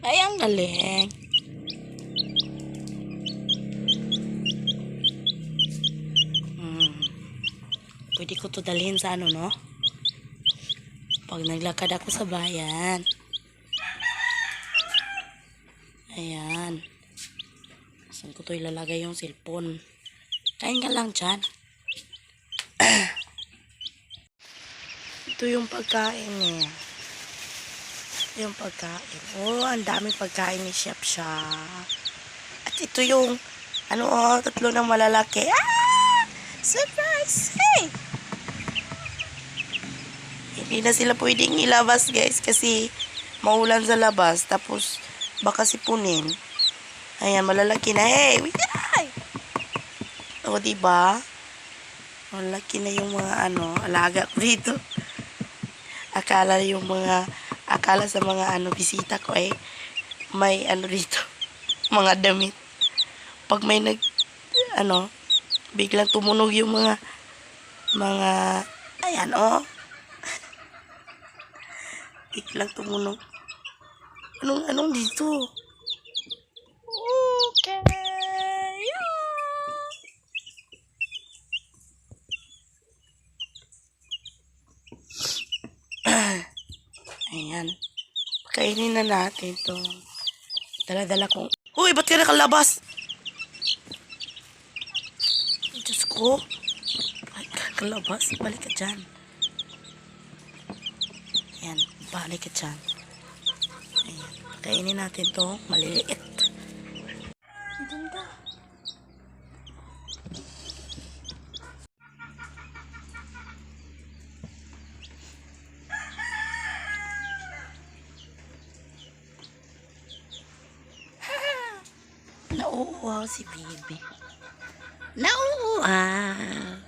Ay, ang galing. Hmm. Pwede ko to dalhin sa ano, no? Pag naglakad ako sa bayan. Ayan. Saan ko to ilalagay yung cellphone? Kain ka lang dyan. Ito yung pagkain eh. Yung pagkain. Oh, ang daming pagkain ni Chef siya. At ito yung, ano oh, tatlo ng malalaki. Ah! Surprise! Hey! Hindi na sila pwedeng ilabas guys kasi maulan sa labas. Tapos baka sipunin. Ayan, malalaki na. Hey! Wait! Ay! O, diba? Malalaki na yung mga ano, alaga ko dito. Akala sa mga ano, bisita ko eh, may ano dito, mga damit. Pag may biglang tumunog yung mga, ayan oh, biglang tumunog. Anong dito? Okay. Ayan. Kainin na natin to. Dala-dala kong... Uy, ba't ka nakalabas? Diyos ko. Ay, kakalabas. Balik ka dyan. Ayan, balik ka dyan. Ayan. Kainin natin to. Maliliit. Ang ganda. Nauuhaw si baby. Nauuhaw.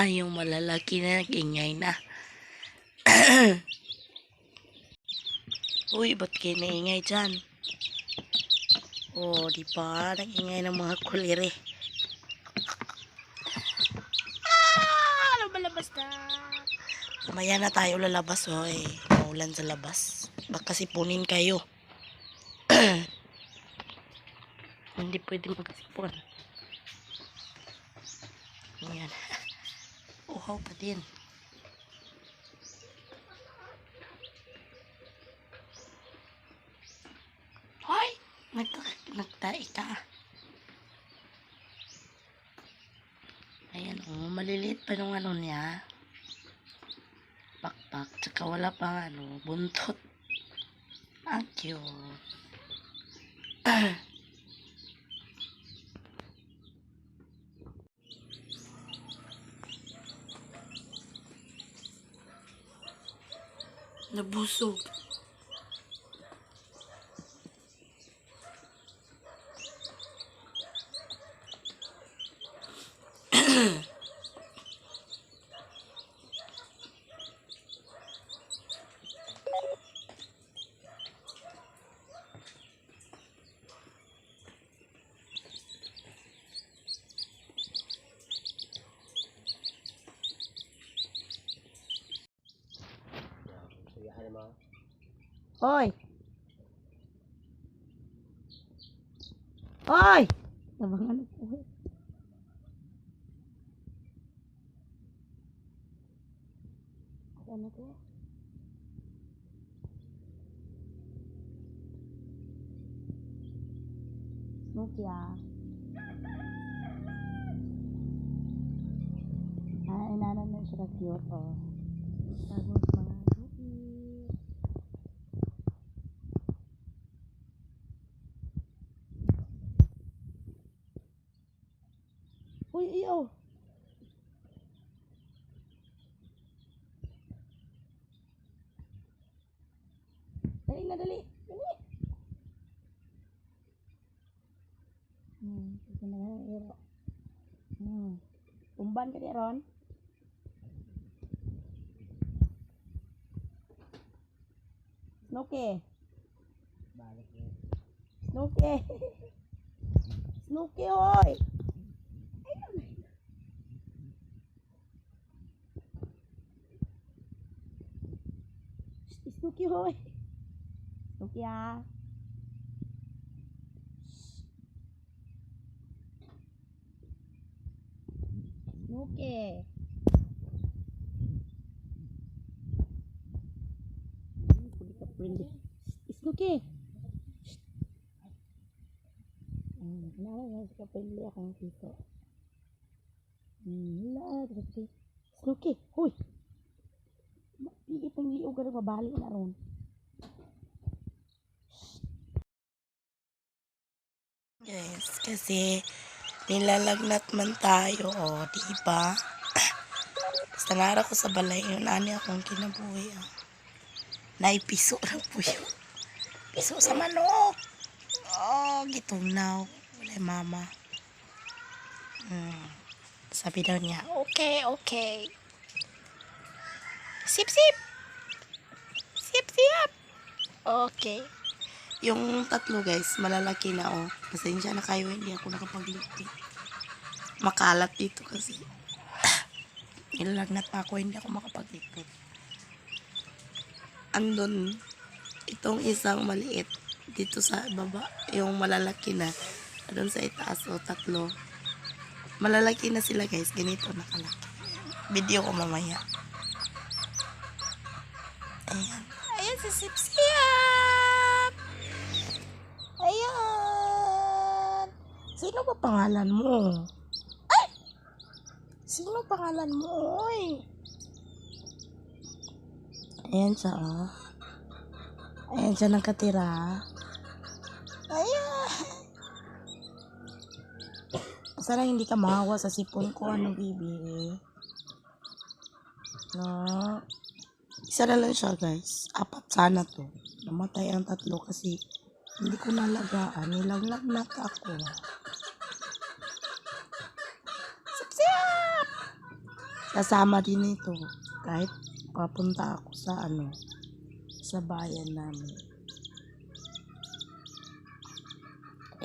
Yung malalaki na nag-ingay na. Uy, ba't kayo naingay dyan? Oh, di ba? Nag-ingay ng mga kulire. Lumalabas na. Mamaya na tayo lalabas, hoy. Maulan sa labas. Baka sipunin kayo. Hindi pwede magsipon. Ayan. Uhaw pa din. Hoy! Nagtae ka. Ayan, oh. Maliliit pa nung ano niya. Pakpak. Tsaka wala pang ano, buntot. Ang cute. Nabusog. Hoy! Hoy! Nabangan ako. Ano to? Nokia. Inanan na siya cute, oh. Tapos mga cookies. Uy, iyo! Ay, na dali. Dali. Ito na nga yung iro. Tumban ka di ron. Snooki. Snooki. Snooki, hoy. Snooki, hoy. Snooki, ah. Snooki. Pwede ka friendly. Snooki. Kenapa gak suka friendly akong tito? Wala, tapi Snooki, huy. Pigit ng liog ka mabalik na ron. Guys, kasi nilalagnat man tayo, diba? Basta nara ko sa balay yun, ani akong kinabuhi. Naipiso na po yun. Piso sa manok. Gitunaw. Wala mama. Sabi daw niya, okay. Sip. Sip. Okay. Yung tatlo guys, malalaki na Pasensya na kayo, hindi ako nakapagligpit. Makalat dito kasi. Nilalagnat pa ako, hindi ako makapagligpit. Andun, itong isang maliit dito sa baba, yung malalaki na. Andun sa itaas tatlo. Malalaki na sila guys, ganito nakalaki. Video ko mamaya. Ayan si Sip-Sip. Ayan. Sino ba pangalan mo? Ay! Sino pangalan mo? Oy? Ayan siya, Ayan siya nakatira. Ayan. Sana hindi ka mahawa sa sipon ko, baby. No. Isa na lang siya, guys. 4 sana to. Namatay ang 3 kasi hindi ko nalagaan. Nilaglagnat ako. Sip-sip! Kasama din ito. Kahit papunta ako sa sa bayan namin.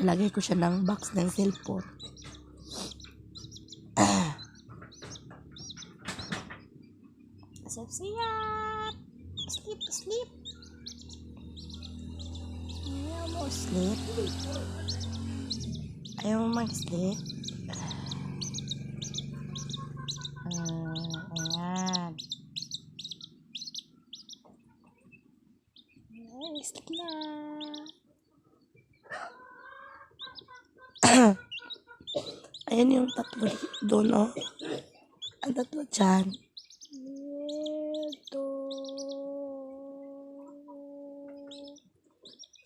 Ilagay ko siya ng box ng cellphone. Sip-sip! Sleep. Ayaw mo sleep? Ayaw mo mag-sleep? Ayan. Sleep na. Ayan yung 3 doon, Ang 3 dyan.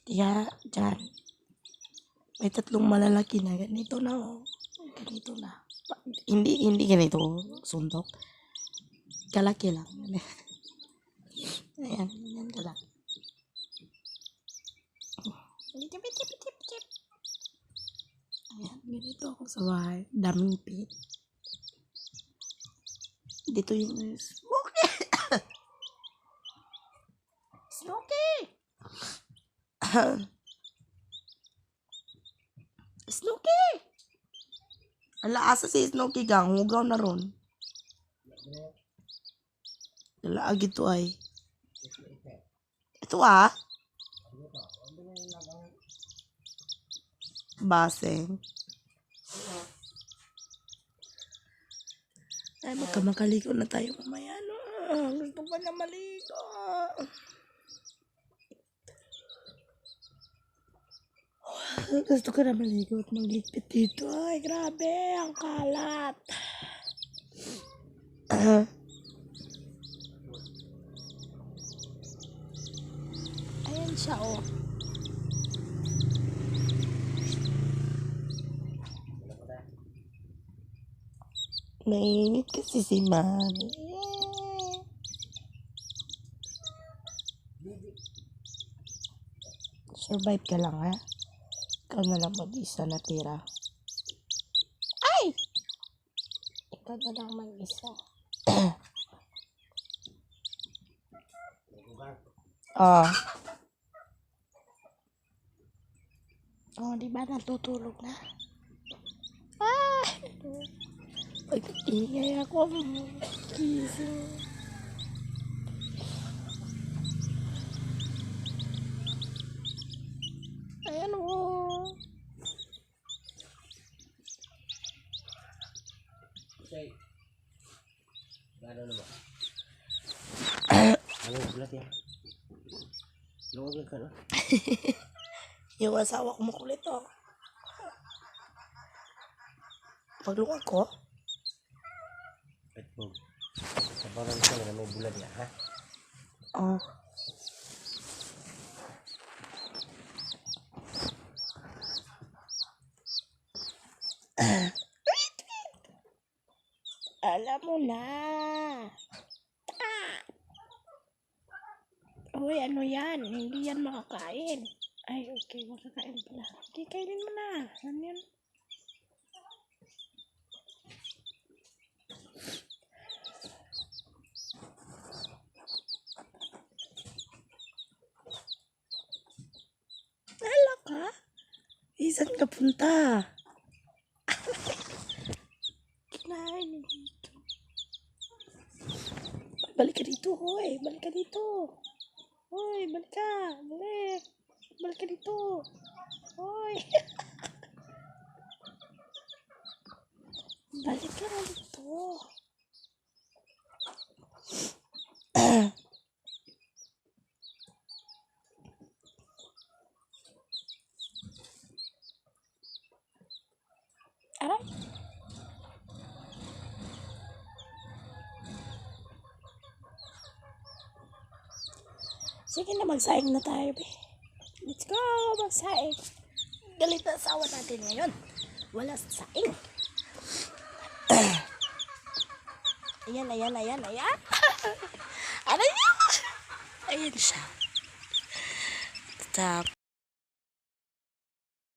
Kaya dyan. May 3 malalaki na. Ganito na, Ganito na. Hindi ganito, suntok. Kalaki lang. Ayan, ganyan ka lang. Tip. Ayan, ganito ako sa bahay. Daming pit. Dito yung Smokey! Smokey! Snooki! Ala, asa si Snooki gang? Hugaw na ron. Dalaag ito ay. Ito Baseng. Ay, makaligo na tayo mamaya, Gusto ko na maligo. Gusto ko na maligo at magligpit dito. Ay, grabe. Ang kalat. Ayan siya, Mainit kasi si Mami. Survive ka lang, ha? Ikaw na lang mag-isa natira. Ay! Ikaw na lang mag-isa. Oh. Oh, di ba natutulog na? Ah! Pag-ingay ako, gising. Ayan o. Say, gano'n na ba? Ano, bulat yan? Luwag lang ka na. Yung asawa ko makulit o. Pagluwag ko? Wait mo. Sabaran ka na may bulat yan, ha? Oh. Alam mo na. Uy, ano yan? Hindi yan makakain. Ay, okay, makakain pala. Okay, kainin mo na. Ano yan? Hala ka? Isan ka punta? Kinain mo dito. Balik ka dito, hoy. Balik ka dito. Hoy, balik ka. Balik. Balik ka dito. Hoy. Balik ka na dito. Aray. Sige na, magsaing na tayo, be. Let's go, magsaing. Galit na asawa natin ngayon. Wala saing. Ayan, ayan, ayan, ayan. Ano yun? Ayan siya. Tap.